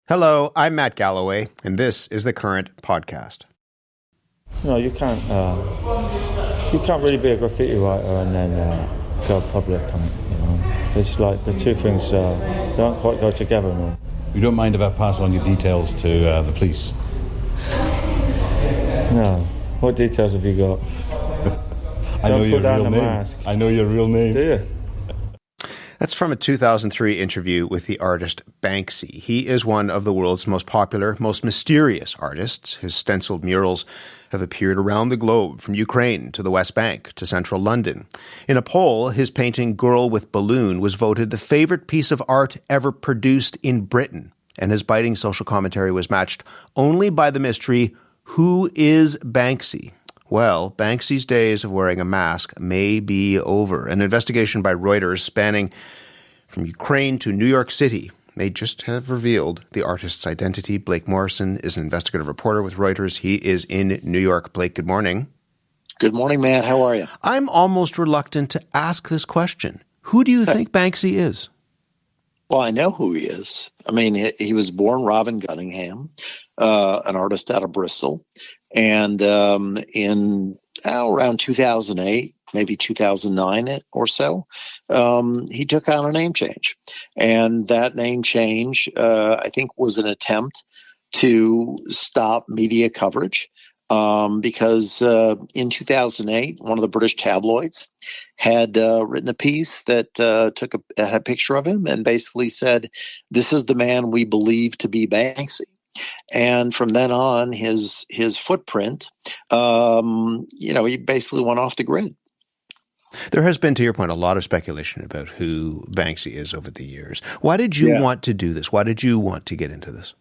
Hello, I'm Matt Galloway, and this is the Current Podcast. No, you can't really be a graffiti writer and then go public. It's like the two things don't quite go together, man. You don't mind if I pass on your details to the police? No. What details have you got? I know your real name. I know your real name. Do you? That's from a 2003 interview with the artist Banksy. He is one of the world's most popular, most mysterious artists. His stenciled murals have appeared around the globe, from Ukraine to the West Bank to central London. In a poll, his painting Girl with Balloon was voted the favorite piece of art ever produced in Britain, and his biting social commentary was matched only by the mystery, who is Banksy? Well, Banksy's days of wearing a mask may be over. An investigation by Reuters spanning from Ukraine to New York City may just have revealed the artist's identity. Blake Morrison is an investigative reporter with Reuters. He is in New York. Blake, good morning. Good morning, Matt. How are you? I'm almost reluctant to ask this question. Who do you think Banksy is? Well, I know who he is. I mean, he was born Robin Gunningham, an artist out of Bristol. And in around 2008, maybe 2009 or so, he took on a name change. And that name change, I think, was an attempt to stop media coverage because in 2008, one of the British tabloids had written a piece that had a picture of him and basically said, "This is the man we believe to be Banksy." And from then on, his footprint, he basically went off the grid. There has been, to your point, a lot of speculation about who Banksy is over the years. Why did you want to do this? Why did you want to get into this?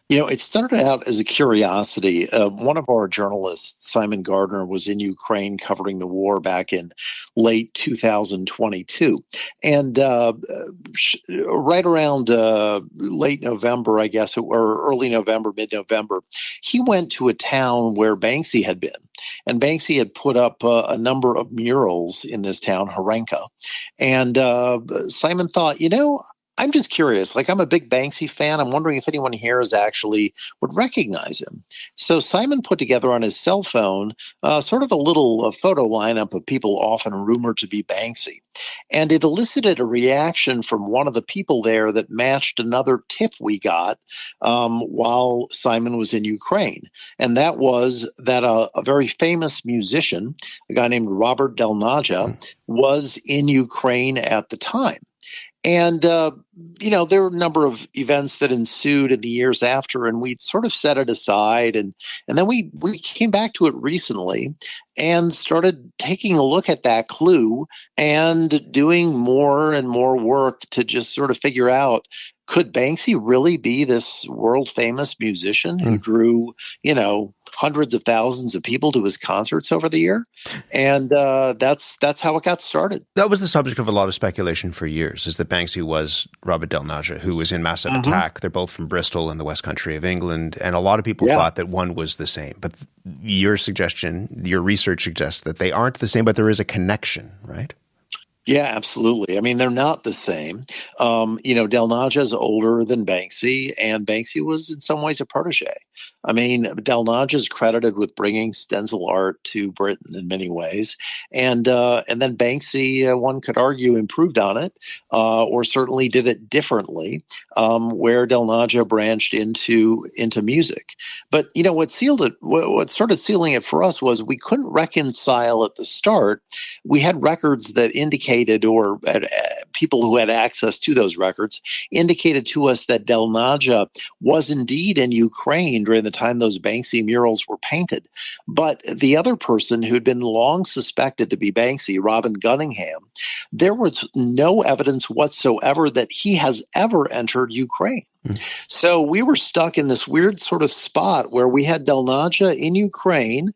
It started out as a curiosity. One of our journalists, Simon Gardner, was in Ukraine covering the war back in late 2022. And right around late November, I guess, or early November, mid-November, he went to a town where Banksy had been. And Banksy had put up a number of murals in this town, Harenka. And Simon thought, I'm just curious. Like, I'm a big Banksy fan. I'm wondering if anyone here would recognize him. So Simon put together on his cell phone sort of a little photo lineup of people often rumored to be Banksy. And it elicited a reaction from one of the people there that matched another tip we got while Simon was in Ukraine. And that was that a very famous musician, a guy named Robert Del Naja, was in Ukraine at the time. And, there were a number of events that ensued in the years after, and we'd sort of set it aside. And then we came back to it recently and started taking a look at that clue and doing more and more work to just sort of figure out, could Banksy really be this world-famous musician who drew, hundreds of thousands of people to his concerts over the year? And that's how it got started. That was the subject of a lot of speculation for years, is that Banksy was Robert Del Naja, who was in Massive Attack. They're both from Bristol in the West Country of England, and a lot of people thought that one was the same. But your research suggests that they aren't the same, but there is a connection, right? Yeah, absolutely. I mean, they're not the same. Del Naja is older than Banksy, and Banksy was in some ways a protege. I mean, Del Naja is credited with bringing stencil art to Britain in many ways, and then Banksy, one could argue, improved on it, or certainly did it differently, where Del Naja branched into music. But what started sealing it for us was we couldn't reconcile at the start. We had records that indicated, or people who had access to those records indicated to us that Del Naja was indeed in Ukraine during the time those Banksy murals were painted. But the other person who'd been long suspected to be Banksy, Robin Gunningham, there was no evidence whatsoever that he has ever entered Ukraine. So we were stuck in this weird sort of spot where we had Del Naja in Ukraine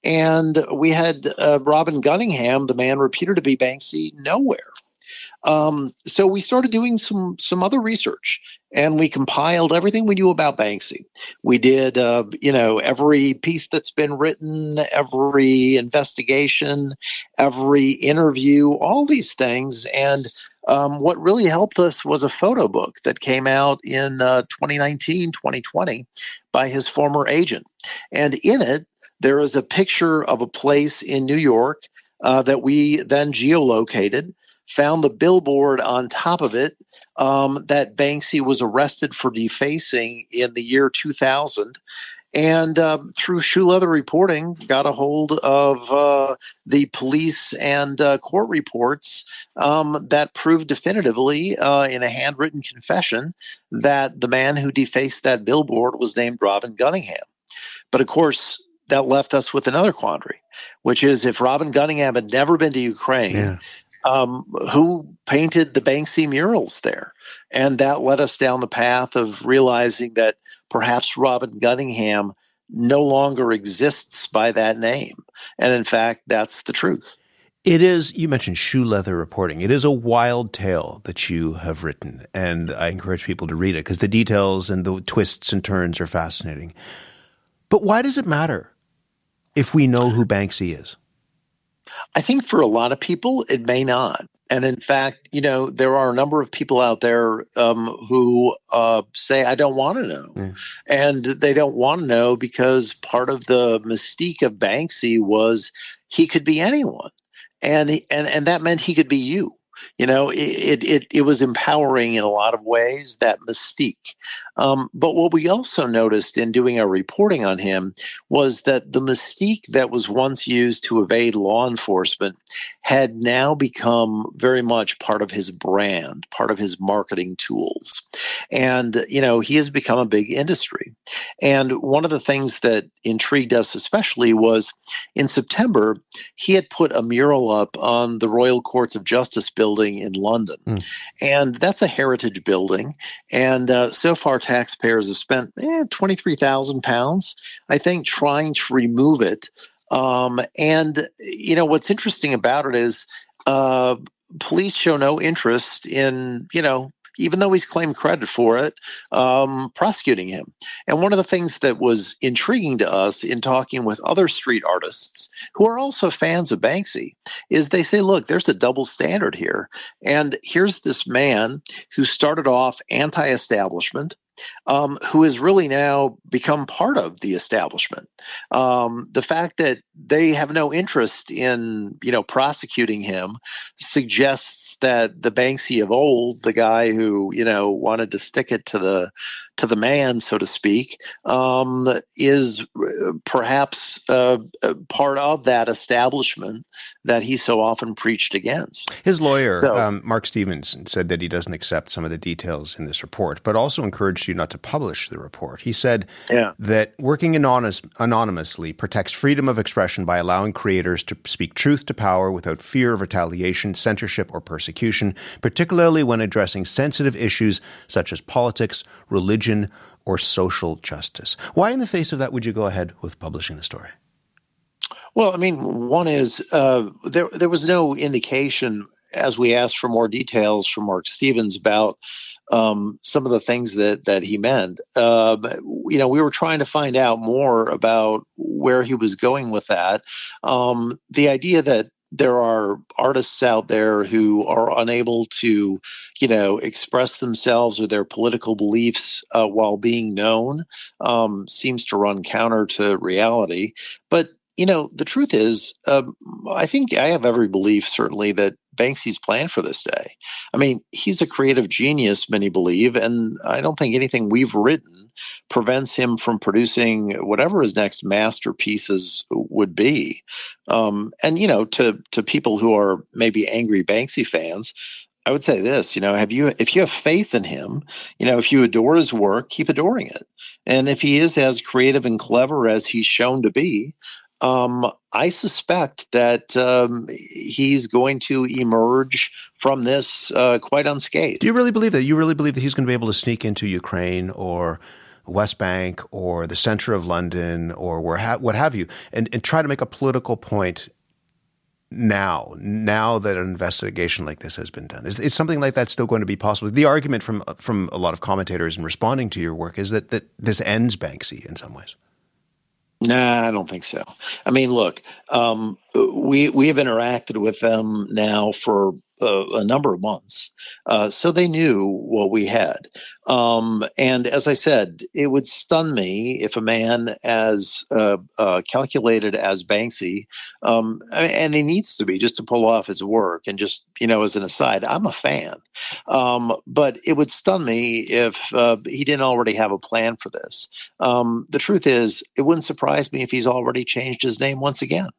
and we had Robin Gunningham, the man reputed to be Banksy, nowhere. So we started doing some other research, and we compiled everything we knew about Banksy. We did, every piece that's been written, every investigation, every interview, all these things. And what really helped us was a photo book that came out in 2019, 2020 by his former agent. And in it, there is a picture of a place in New York that we then geolocated, found the billboard on top of it that Banksy was arrested for defacing in the year 2000. And through shoe leather reporting, got a hold of the police and court reports that proved definitively in a handwritten confession that the man who defaced that billboard was named Robin Gunningham. But of course, that left us with another quandary, which is if Robin Gunningham had never been to Ukraine, who painted the Banksy murals there? And that led us down the path of realizing that perhaps Robin Gunningham no longer exists by that name. And in fact, that's the truth. It is, you mentioned shoe leather reporting. It is a wild tale that you have written, and I encourage people to read it because the details and the twists and turns are fascinating. But why does it matter if we know who Banksy is? I think for a lot of people, it may not. And in fact, there are a number of people out there who say, I don't want to know. Yeah. And they don't want to know because part of the mystique of Banksy was he could be anyone. And that meant he could be you. It was empowering in a lot of ways, that mystique. But what we also noticed in doing our reporting on him was that the mystique that was once used to evade law enforcement had now become very much part of his brand, part of his marketing tools. And, he has become a big industry. And one of the things that intrigued us especially was in September, he had put a mural up on the Royal Courts of Justice building in London. And that's a heritage building. And so far, taxpayers have spent £23,000, I think, trying to remove it. And what's interesting about it is police show no interest in, even though he's claimed credit for it, prosecuting him. And one of the things that was intriguing to us in talking with other street artists who are also fans of Banksy is they say, look, there's a double standard here. And here's this man who started off anti-establishment, who has really now become part of the establishment. The fact that they have no interest in, prosecuting him suggests that the Banksy of old, the guy who, wanted to stick it to the man, so to speak, is perhaps part of that establishment that he so often preached against. His lawyer, Mark Stevenson, said that he doesn't accept some of the details in this report, but also encouraged you not to publish the report. He said that working anonymously protects freedom of expression by allowing creators to speak truth to power without fear of retaliation, censorship, or persecution, particularly when addressing sensitive issues such as politics, religion, or social justice. Why in the face of that would you go ahead with publishing the story? Well, one is there was no indication as we asked for more details from Mark Stevens about some of the things that he meant. We were trying to find out more about where he was going with that. The idea that there are artists out there who are unable to, express themselves or their political beliefs while being known seems to run counter to reality. But the truth is, I think I have every belief, certainly, that Banksy's planned for this day. He's a creative genius, many believe, and I don't think anything we've written prevents him from producing whatever his next masterpieces would be. To people who are maybe angry Banksy fans, I would say this, if you have faith in him, if you adore his work, keep adoring it. And if he is as creative and clever as he's shown to be, I suspect that he's going to emerge from this quite unscathed. Do you really believe that? You really believe that he's going to be able to sneak into Ukraine or West Bank or the center of London or what have you, and try to make a political point now that an investigation like this has been done? Is something like that still going to be possible? The argument from a lot of commentators in responding to your work is that this ends Banksy in some ways. Nah, I don't think so. Look, we have interacted with them now for a number of months. So they knew what we had. And as I said, it would stun me if a man as calculated as Banksy, and he needs to be just to pull off his work, and just, as an aside, I'm a fan. But it would stun me if he didn't already have a plan for this. The truth is, it wouldn't surprise me if he's already changed his name once again.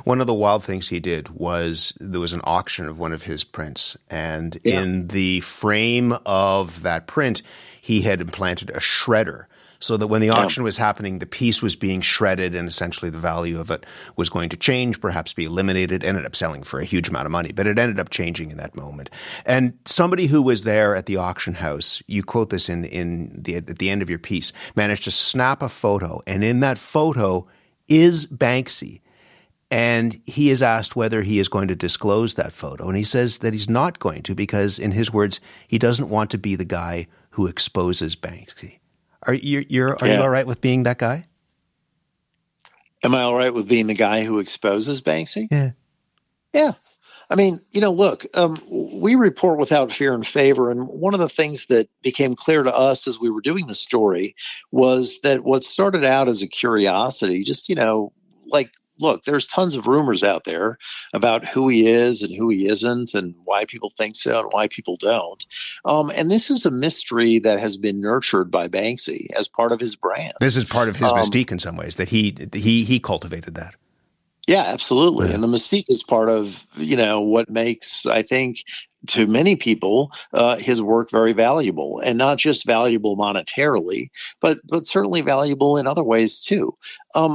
One of the wild things he did was there was an auction of one of his prints, and in the frame of that print, he had implanted a shredder, so that when the auction was happening, the piece was being shredded, and essentially the value of it was going to change, perhaps be eliminated. Ended up selling for a huge amount of money, but it ended up changing in that moment. And somebody who was there at the auction house, you quote this at the end of your piece, managed to snap a photo, and in that photo is Banksy. And he is asked whether he is going to disclose that photo. And he says that he's not going to, because, in his words, he doesn't want to be the guy who exposes Banksy. Are you all right with being that guy? Am I all right with being the guy who exposes Banksy? Yeah. Yeah. I mean, look, we report without fear and favor. And one of the things that became clear to us as we were doing the story was that what started out as a curiosity, just, look, there's tons of rumors out there about who he is and who he isn't, and why people think so and why people don't. And this is a mystery that has been nurtured by Banksy as part of his brand. This is part of his mystique in some ways, that he cultivated that. Yeah, absolutely. Yeah. And the mystique is part of, what makes, I think, to many people, his work very valuable, and not just valuable monetarily, but certainly valuable in other ways too.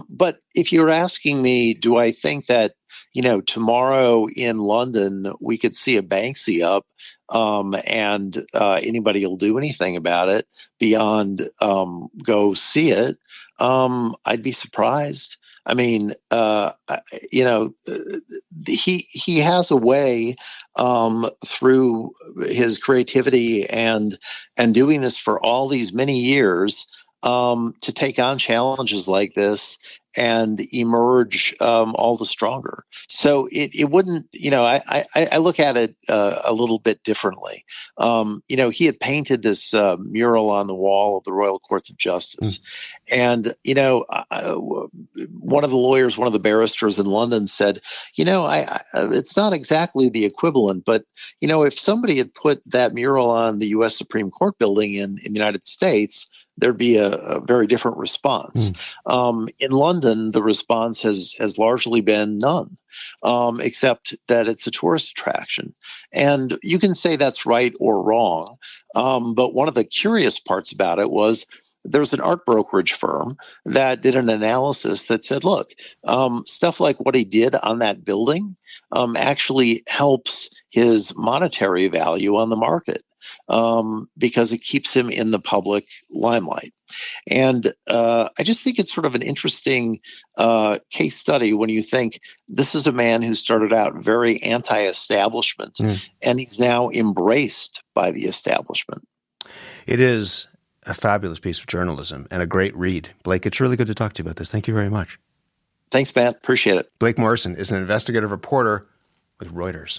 But if you're asking me, do I think that, tomorrow in London we could see a Banksy up, and anybody will do anything about it beyond go see it? I'd be surprised. I mean, he has a way through his creativity and doing this for all these many years to take on challenges like this and emerge all the stronger. So it wouldn't, I look at it a little bit differently. He had painted this mural on the wall of the Royal Courts of Justice. And, one of the barristers in London said, it's not exactly the equivalent, but, if somebody had put that mural on the U.S. Supreme Court building in the United States, there'd be a very different response. In London, the response has largely been none, except that it's a tourist attraction. And you can say that's right or wrong, but one of the curious parts about it was there's an art brokerage firm that did an analysis that said, look, stuff like what he did on that building actually helps his monetary value on the market. Because it keeps him in the public limelight. And I just think it's sort of an interesting case study when you think this is a man who started out very anti-establishment, and he's now embraced by the establishment. It is a fabulous piece of journalism and a great read. Blake, it's really good to talk to you about this. Thank you very much. Thanks, Matt. Appreciate it. Blake Morrison is an investigative reporter with Reuters.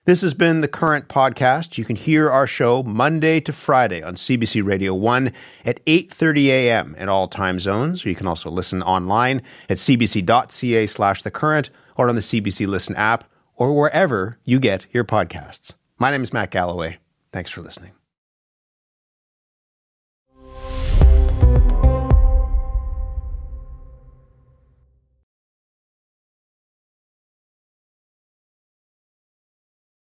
This has been The Current Podcast. You can hear our show Monday to Friday on CBC Radio 1 at 8:30 a.m. in all time zones. Or you can also listen online at cbc.ca/thecurrent or on the CBC Listen app or wherever you get your podcasts. My name is Matt Galloway. Thanks for listening.